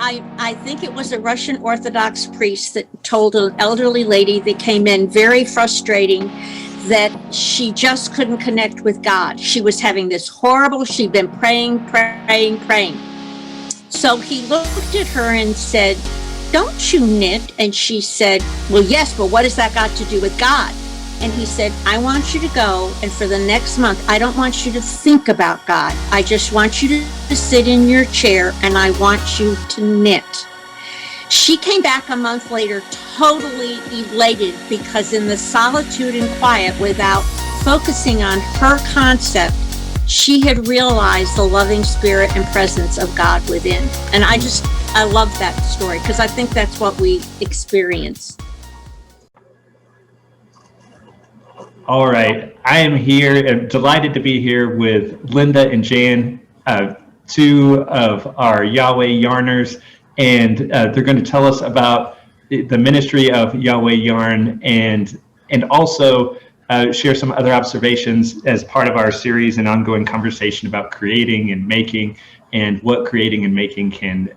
I think it was a Russian Orthodox priest that told an elderly lady that came in very frustrating that she just couldn't connect with God. She was having this horrible, she'd been praying. So he looked at her and said, "Don't you knit?" And she said, "Well, yes, but what has that got to do with God?" And he said, "I want you to go, and for the next month, I don't want you to think about God. I just want you to sit in your chair, and I want you to knit." She came back a month later totally elated, because in the solitude and quiet, without focusing on her concept, she had realized the loving spirit and presence of God within. And I love that story, because I think that's what we experience. All right, I am here and delighted to be here with Linda and Jan, two of our Yahweh Yarners, and they're going to tell us about the ministry of Yahweh Yarn and also share some other observations as part of our series and ongoing conversation about creating and making, and what creating and making can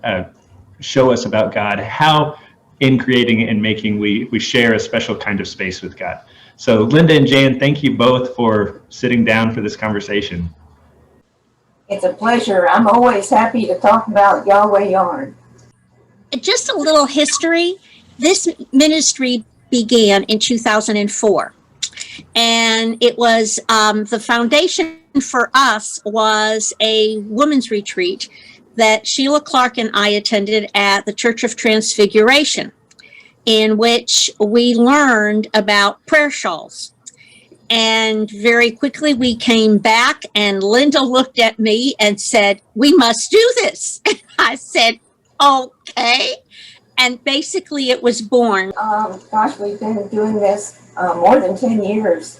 show us about God, how in creating and making we share a special kind of space with God. So Linda and Jan, thank you both for sitting down for this conversation. It's a pleasure. I'm always happy to talk about Yahweh Yarn. Just a little history. This ministry began in 2004. And it was, the foundation for us was a women's retreat that Sheila Clark and I attended at the Church of Transfiguration, in which we learned about prayer shawls. And very quickly we came back, and Linda looked at me and said, "We must do this." I said, "Okay." And basically it was born. Gosh, we've been doing this more than 10 years.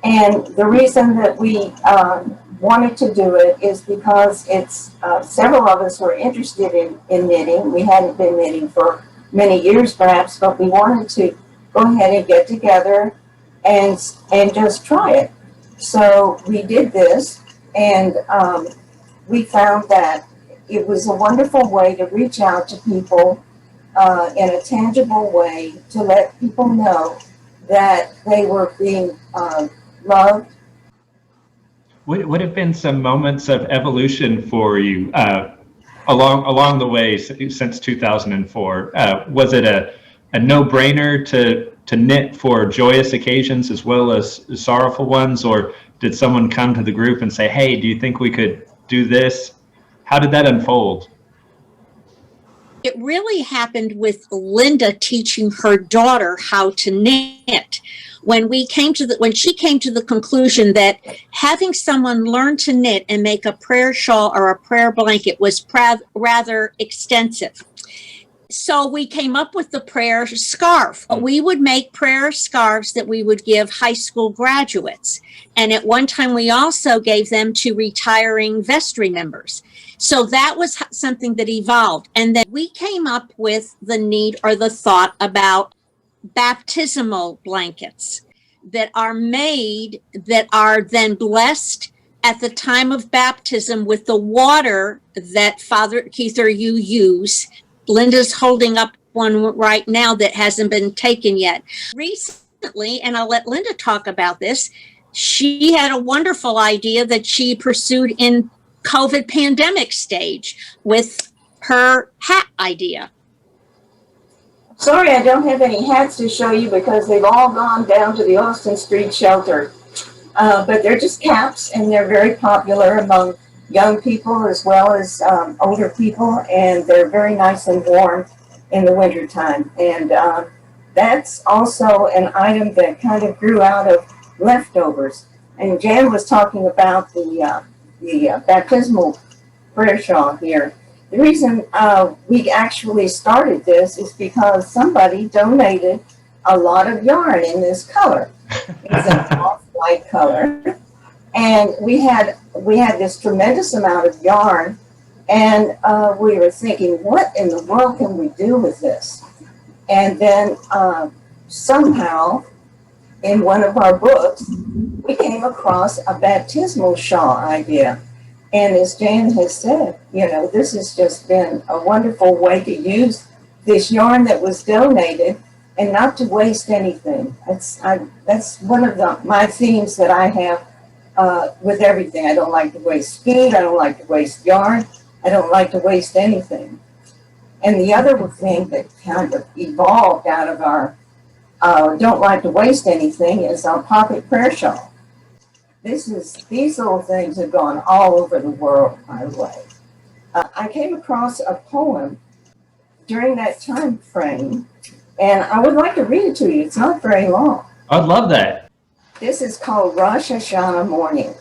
And the reason that we wanted to do it is because it's several of us were interested in knitting. We hadn't been knitting for many years perhaps, but we wanted to go ahead and get together and just try it. So we did this, and we found that it was a wonderful way to reach out to people in a tangible way, to let people know that they were being loved. What have been some moments of evolution for you along the way since 2004? Was it a no-brainer to knit for joyous occasions as well as sorrowful ones, or did someone come to the group and say, "Hey, do you think we could do this?" How did that unfold? It really happened with Linda teaching her daughter how to knit. When she came to the conclusion that having someone learn to knit and make a prayer shawl or a prayer blanket was rather extensive. So we came up with the prayer scarf. We would make prayer scarves that we would give high school graduates. And at one time we also gave them to retiring vestry members. So that was something that evolved. And then we came up with the need or the thought about baptismal blankets that are made, that are then blessed at the time of baptism with the water that Father Keith or you use. Linda's holding up one right now that hasn't been taken yet. Recently, and I'll let Linda talk about this, she had a wonderful idea that she pursued in COVID pandemic stage with her hat idea. Sorry, I don't have any hats to show you because they've all gone down to the Austin Street shelter. But they're just caps, and they're very popular among young people as well as older people, and they're very nice and warm in the wintertime. And that's also an item that kind of grew out of leftovers. And Jan was talking about the baptismal prayer shawl here. The reason we actually started this is because somebody donated a lot of yarn in this color. It's an off-white color. And we had this tremendous amount of yarn, and we were thinking, what in the world can we do with this? And then somehow, in one of our books, we came across a baptismal shawl idea. And as Jan has said, this has just been a wonderful way to use this yarn that was donated and not to waste anything. That's one of my themes that I have with everything. I don't like to waste food. I don't like to waste yarn. I don't like to waste anything. And the other thing that kind of evolved out of our don't like to waste anything is our pocket prayer shawl. These little things have gone all over the world, by the way. I came across a poem during that time frame, and I would like to read it to you. It's not very long. I'd love that. This is called Rosh Hashanah Morning.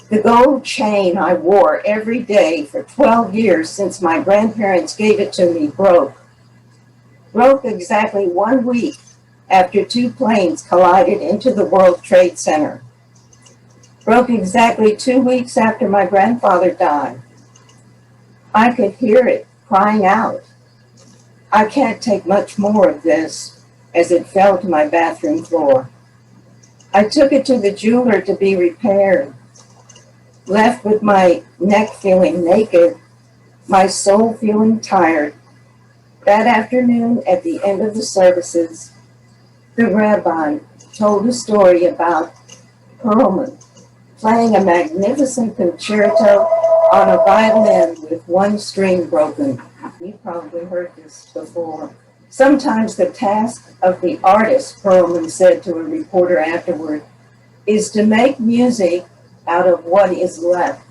The gold chain I wore every day for 12 years since my grandparents gave it to me broke exactly 1 week after 2 planes collided into the World Trade Center. Broke exactly 2 weeks after my grandfather died. I could hear it crying out. I can't take much more of this, as it fell to my bathroom floor. I took it to the jeweler to be repaired. Left with my neck feeling naked, my soul feeling tired. That afternoon, at the end of the services, the rabbi told a story about Perlman playing a magnificent concerto on a violin with 1 string broken. You've probably heard this before. Sometimes the task of the artist, Perlman said to a reporter afterward, is to make music out of what is left.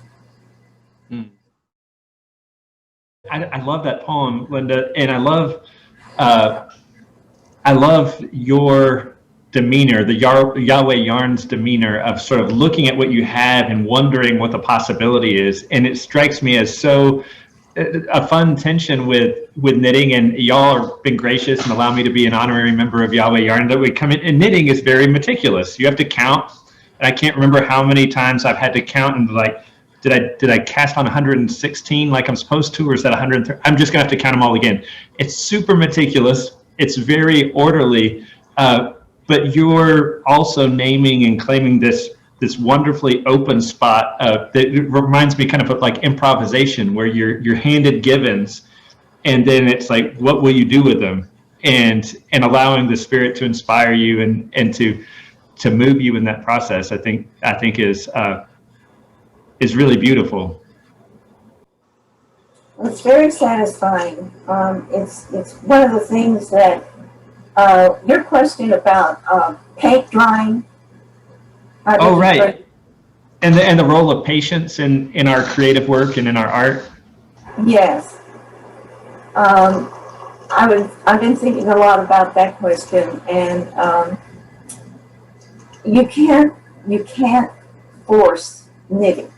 I love that poem, Linda, and I love your demeanor, the Yahweh Yarn's demeanor of sort of looking at what you have and wondering what the possibility is. And it strikes me as so a fun tension with knitting, and y'all have been gracious and allow me to be an honorary member of Yahweh Yarn, that we come in, and knitting is very meticulous. You have to count, and I can't remember how many times I've had to count and like, did I cast on 116 like I'm supposed to, or is that 130? I'm just gonna have to count them all again. It's super meticulous. It's very orderly. But you're also naming and claiming this wonderfully open spot that reminds me kind of like improvisation, where you're handed givens, and then it's like, what will you do with them? And allowing the Spirit to inspire you and to move you in that process, I think is really beautiful. It's very satisfying. It's one of the things that your question about paint drying. Oh, right. And the role of patience in our creative work and in our art. Yes. I've been thinking a lot about that question, and you can't force knitting.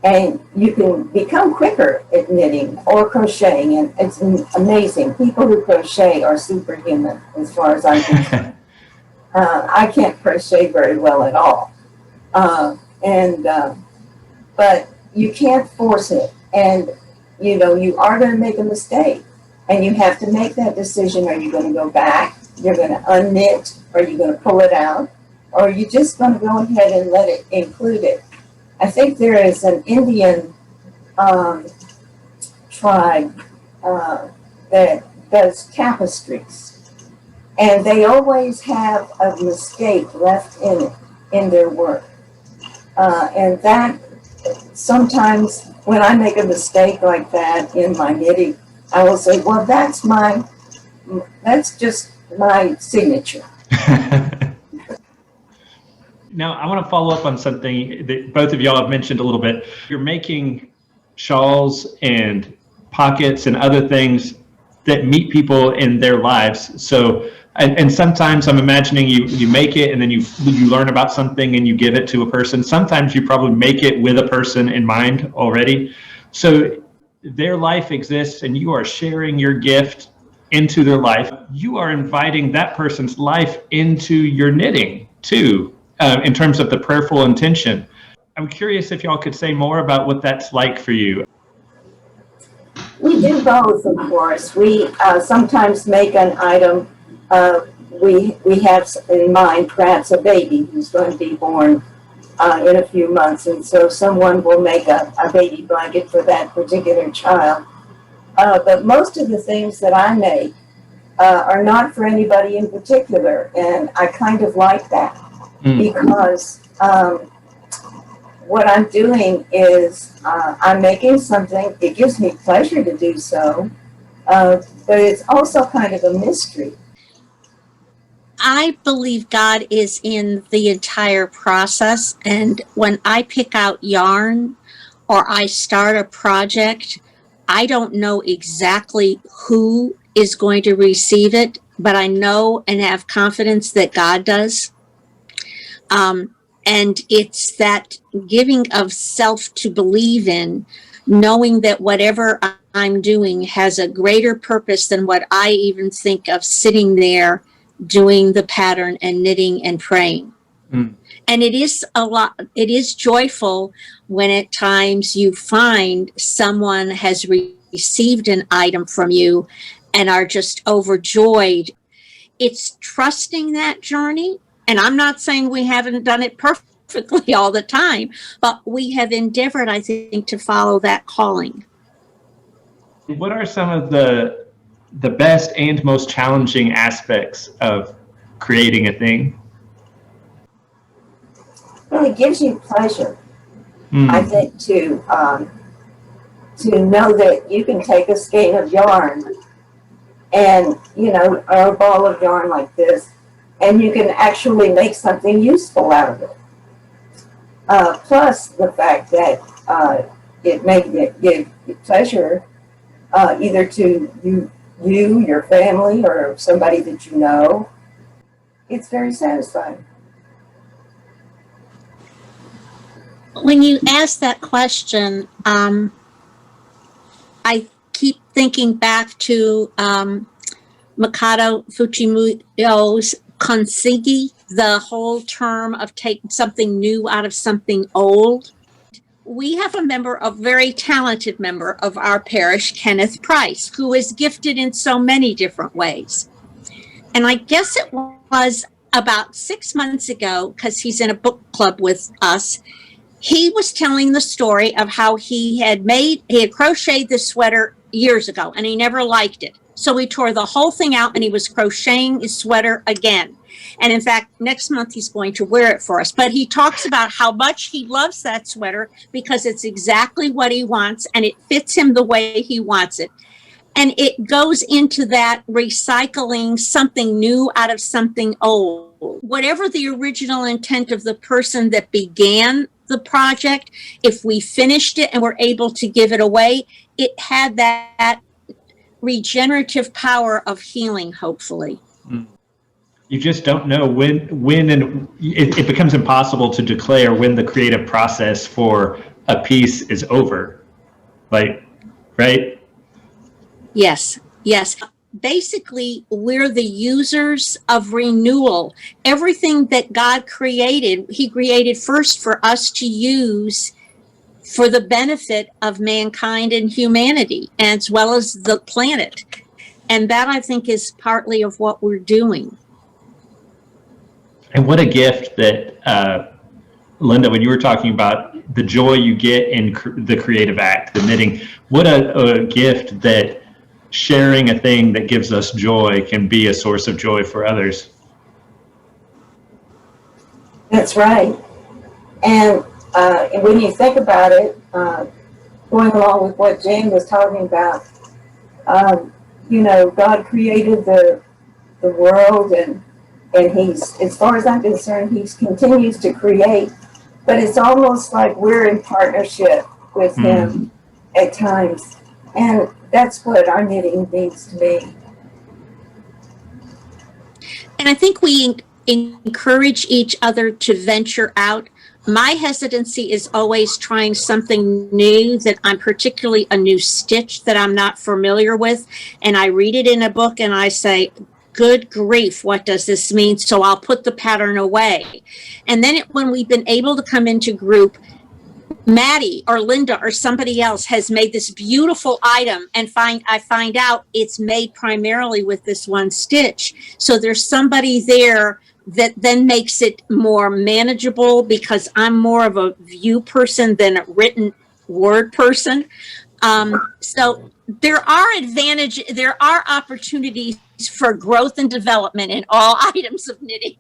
And you can become quicker at knitting or crocheting, and it's amazing. People who crochet are superhuman, as far as I'm concerned. I can't crochet very well at all, but you can't force it, and you are going to make a mistake, and you have to make that decision. Are you going to go back? You're going to unknit, or are you going to pull it out, or are you just going to go ahead and let it include it? I think there is an Indian tribe that does tapestries, and they always have a mistake left in their work. And that sometimes when I make a mistake like that in my knitting, I will say, well, that's just my signature. Now, I want to follow up on something that both of y'all have mentioned a little bit. You're making shawls and pockets and other things that meet people in their lives. So, and sometimes I'm imagining you make it and then you learn about something and you give it to a person. Sometimes you probably make it with a person in mind already. So their life exists and you are sharing your gift into their life. You are inviting that person's life into your knitting too. In terms of the prayerful intention. I'm curious if y'all could say more about what that's like for you. We do both, of course. We sometimes make an item. We have in mind perhaps a baby who's going to be born in a few months, and so someone will make a baby blanket for that particular child. But most of the things that I make are not for anybody in particular, and I kind of like that because what I'm doing is I'm making something. It gives me pleasure to do so, but it's also kind of a mystery. I believe God is in the entire process, and when I pick out yarn or I start a project, I don't know exactly who is going to receive it, but I know and have confidence that God does. And it's that giving of self to believe in, knowing that whatever I'm doing has a greater purpose than what I even think of sitting there doing the pattern and knitting and praying. And it is joyful when at times you find someone has received an item from you and are just overjoyed. It's trusting that journey. And I'm not saying we haven't done it perfectly all the time, but we have endeavored, I think, to follow that calling. What are some of the best and most challenging aspects of creating a thing? Well, it gives you pleasure, I think, to know that you can take a skein of yarn and, or a ball of yarn like this, and you can actually make something useful out of it. Plus the fact that it may give pleasure either to you, your family, or somebody that you know. It's very satisfying. When you ask that question, I keep thinking back to Makoto Fujimoto's kintsugi, the whole term of taking something new out of something old. We have a very talented member of our parish, Kenneth Price, who is gifted in so many different ways. And I guess it was about 6 months ago, because he's in a book club with us, he was telling the story of how he had crocheted this sweater years ago and he never liked it. So he tore the whole thing out and he was crocheting his sweater again. And in fact, next month he's going to wear it for us. But he talks about how much he loves that sweater because it's exactly what he wants and it fits him the way he wants it. And it goes into that recycling something new out of something old. Whatever the original intent of the person that began the project, if we finished it and were able to give it away, it had that regenerative power of healing, hopefully. You just don't know when and it becomes impossible to declare when the creative process for a piece is over. Like, right? Yes. Basically, we're the users of renewal. Everything that God created, he created first for us to use for the benefit of mankind and humanity, as well as the planet. And that, I think, is partly of what we're doing. And what a gift that, Linda, when you were talking about the joy you get in the creative act, the knitting, what a gift that sharing a thing that gives us joy can be a source of joy for others. That's right. And when you think about it, going along with what Jane was talking about, God created the world and he's, as far as I'm concerned, he continues to create, but it's almost like we're in partnership with him at times. And that's what our knitting means to me. And I think we encourage each other to venture out. My hesitancy is always trying something new that I'm particularly a new stitch that I'm not familiar with. And I read it in a book and I say, good grief, what does this mean? So I'll put the pattern away. And then when we've been able to come into group, Maddie or Linda or somebody else has made this beautiful item and I find out it's made primarily with this one stitch. So there's somebody there that then makes it more manageable because I'm more of a view person than a written word person. So there are opportunities for growth and development in all items of knitting.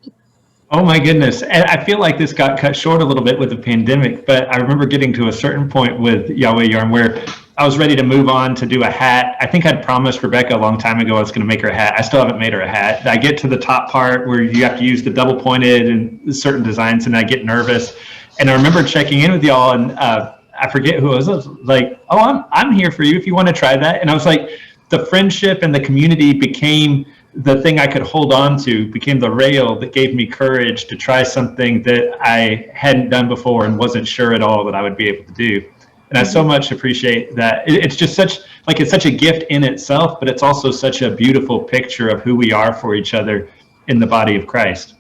Oh my goodness. And I feel like this got cut short a little bit with the pandemic, but I remember getting to a certain point with Yahweh Yarn where I was ready to move on to do a hat. I think I'd promised Rebecca a long time ago I was going to make her a hat. I still haven't made her a hat. I get to the top part where you have to use the double pointed and certain designs, and I get nervous. And I remember checking in with y'all, and I forget who it was like, oh, I'm here for you if you want to try that. And I was like, the friendship and the community became the thing I could hold on to, became the rail that gave me courage to try something that I hadn't done before and wasn't sure at all that I would be able to do. And I so much appreciate that. It's just it's such a gift in itself, but it's also such a beautiful picture of who we are for each other in the body of Christ.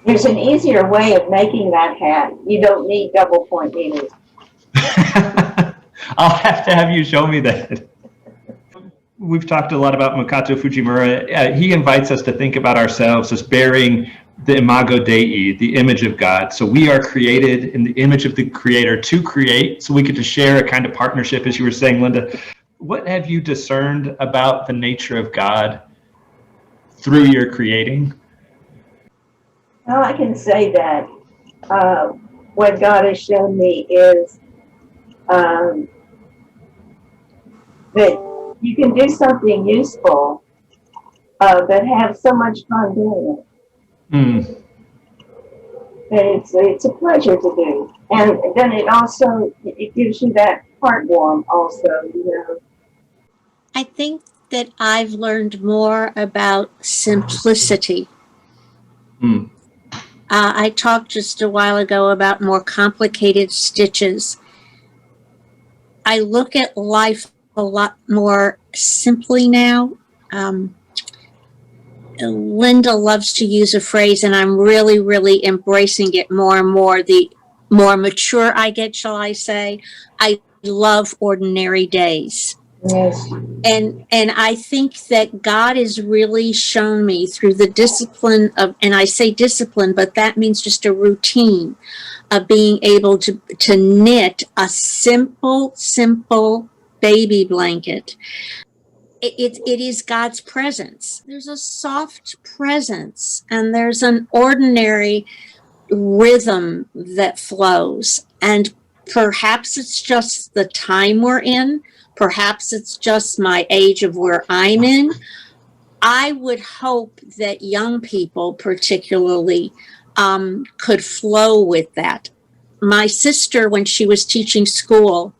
There's an easier way of making that hat. You don't need double point needles. I'll have to have you show me that. We've talked a lot about Makoto Fujimura. He invites us to think about ourselves as bearing the imago Dei, the image of God. So we are created in the image of the Creator to create. So we get to share a kind of partnership, as you were saying, Linda. What have you discerned about the nature of God through your creating? Well, I can say that what God has shown me is that you can do something useful, but have so much fun doing it. And it's a pleasure to do. And then it gives you that heartwarm also, you know. I think that I've learned more about simplicity. I talked just a while ago about more complicated stitches. I look at life a lot more simply now. Linda loves to use a phrase, and I'm really, really embracing it more and more. The more mature I get, shall I say, I love ordinary days. Yes. And I think that God has really shown me through the discipline of, and I say discipline, but that means just a routine of being able to knit a simple baby blanket. It is God's presence. There's a soft presence, and there's an ordinary rhythm that flows. And perhaps it's just the time we're in. Perhaps it's just my age of where I'm in. I would hope that young people particularly could flow with that. My sister, when she was teaching school,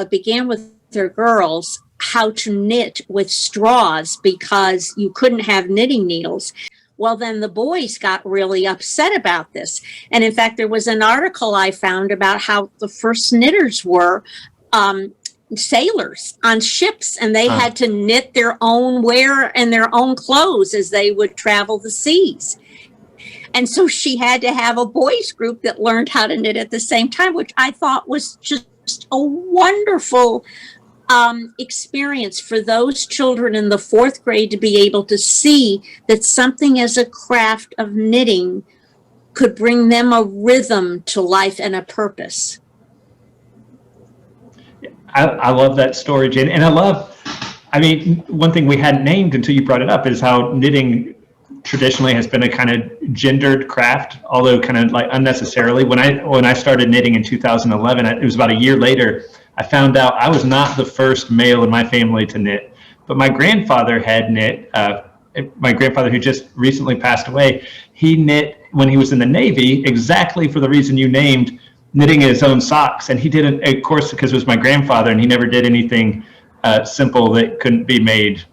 began with her girls how to knit with straws because you couldn't have knitting needles. Well, then the boys got really upset about this. And in fact, there was an article I found about how the first knitters were sailors on ships, and they had to knit their own wear and their own clothes as they would travel the seas. And so she had to have a boys group that learned how to knit at the same time, which I thought was just a wonderful experience for those children in the 4th grade to be able to see that something as a craft of knitting could bring them a rhythm to life and a purpose. I love that story, Jen. And I mean, one thing we hadn't named until you brought it up is how knitting traditionally has been a kind of gendered craft, although kind of like unnecessarily. When I started knitting in 2011, it was about a year later, I found out I was not the first male in my family to knit, but my grandfather had knit. My grandfather, who just recently passed away, he knit when he was in the Navy exactly for the reason you named, knitting his own socks. And he didn't, of course, because it was my grandfather, and he never did anything simple that couldn't be made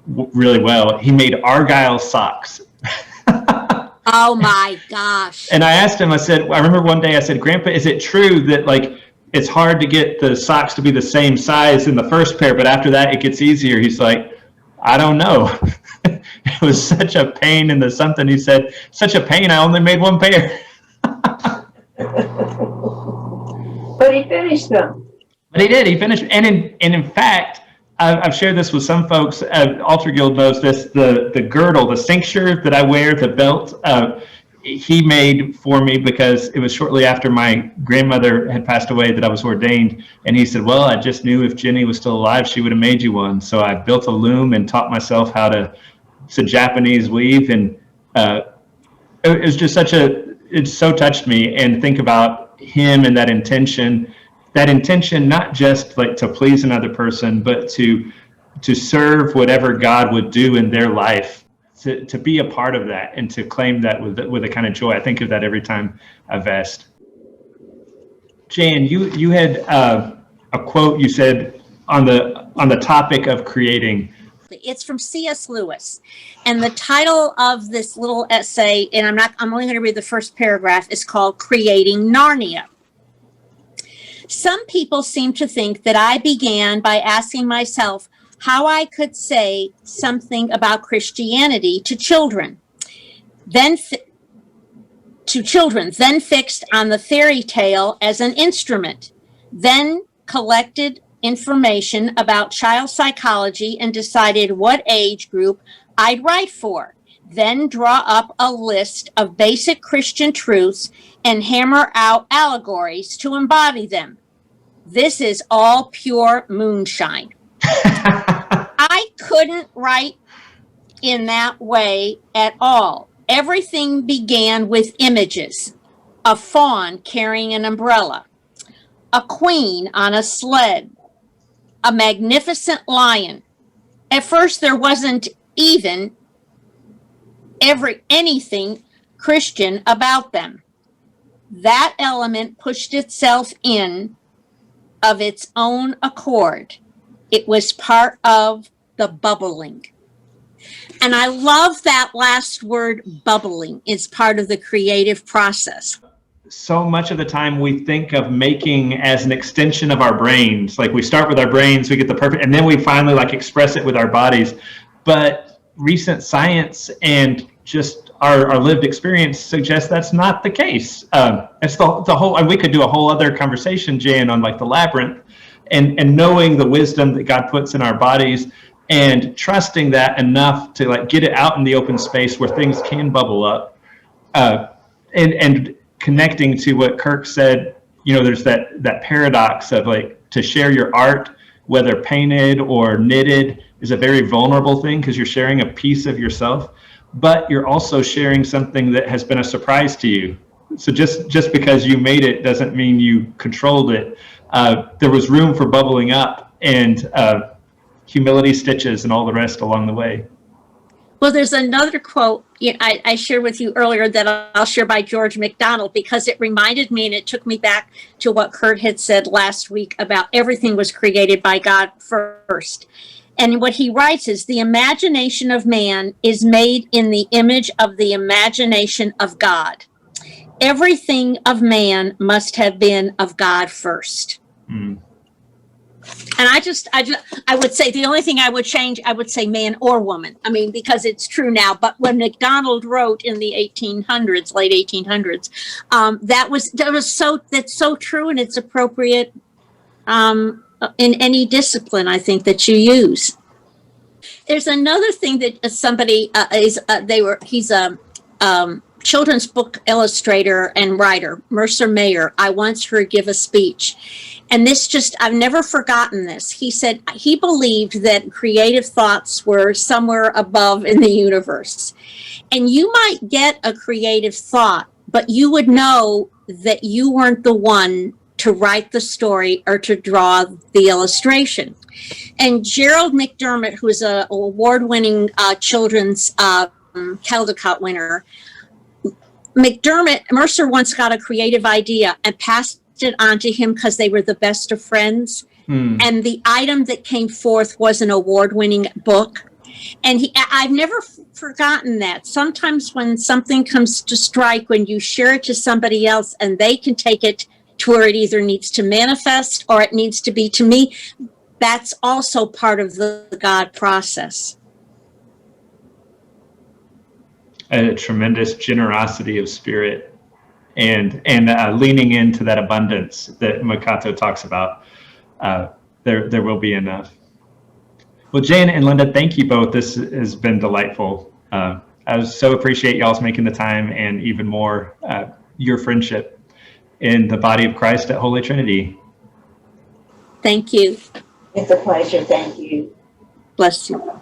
really well. He made Argyle socks. Oh my gosh. And I asked him, I remember one day I said, Grandpa, is it true that like it's hard to get the socks to be the same size in the first pair, but after that it gets easier? He's like, I don't know. It was such a pain in the something. He said, such a pain, I only made one pair. But he finished them. But he did. He finished. And in fact, I've shared this with some folks. Altar Guild knows this. The girdle, the cincture that I wear, the belt, he made for me because it was shortly after my grandmother had passed away that I was ordained. And he said, well, I just knew if Jenny was still alive, she would have made you one. So I built a loom and taught myself how to Japanese weave. And it was just it so touched me. And think about him and that intention, not just like to please another person, but to serve whatever God would do in their life, to be a part of that and to claim that with a kind of joy. I think of that every time I vest. Jan, you had a quote you said on the topic of creating. It's from C.S. Lewis, and the title of this little essay, and I'm only going to read the first paragraph, is called "Creating Narnia." Some people seem to think that I began by asking myself how I could say something about Christianity to children, then fixed on the fairy tale as an instrument, then collected information about child psychology and decided what age group I'd write for, then draw up a list of basic Christian truths and hammer out allegories to embody them. This is all pure moonshine. I couldn't write in that way at all. Everything began with images: a fawn carrying an umbrella, a queen on a sled, a magnificent lion. At first, there wasn't even anything Christian about them. That element pushed itself in of its own accord. It was part of the bubbling. And I love that last word, bubbling. It's part of the creative process. So much of the time we think of making as an extension of our brains. Like we start with our brains, we get the perfect, and then we finally like express it with our bodies. But recent science and just our lived experience suggests that's not the case. It's the whole, and we could do a whole other conversation, Jan, on like the labyrinth and knowing the wisdom that God puts in our bodies and trusting that enough to like get it out in the open space where things can bubble up. And connecting to what Kirk said, there's that paradox of like to share your art, whether painted or knitted, is a very vulnerable thing because you're sharing a piece of yourself, but you're also sharing something that has been a surprise to you. So just because you made it doesn't mean you controlled it. There was room for bubbling up and humility stitches and all the rest along the way. Well, there's another quote I shared with you earlier that I'll share by George MacDonald because it reminded me and it took me back to what Kurt had said last week about everything was created by God first. And what he writes is, the imagination of man is made in the image of the imagination of God. Everything of man must have been of God first. Mm. And I would say the only thing I would change, I would say man or woman. I mean, because it's true now. But when MacDonald wrote in the 1800s, late 1800s, that's so true, and it's appropriate in any discipline, I think, that you use. There's another thing that somebody he's a children's book illustrator and writer, Mercer Mayer. I once heard give a speech. And I've never forgotten this. He said he believed that creative thoughts were somewhere above in the universe. And you might get a creative thought, but you would know that you weren't the one to write the story or to draw the illustration. And Gerald McDermott, who's an award-winning children's Caldecott winner, Mercer once got a creative idea and passed it on to him because they were the best of friends. And the item that came forth was an award-winning book. And I've never forgotten that. Sometimes when something comes to strike, when you share it to somebody else and they can take it to where it either needs to manifest or it needs to be to me, that's also part of the God process. A tremendous generosity of spirit and leaning into that abundance that Makato talks about. There will be enough. Well, Jan and Linda, thank you both. This has been delightful. I so appreciate y'all's making the time, and even more your friendship in the body of Christ at Holy Trinity. Thank you. It's a pleasure. Thank you. Bless you.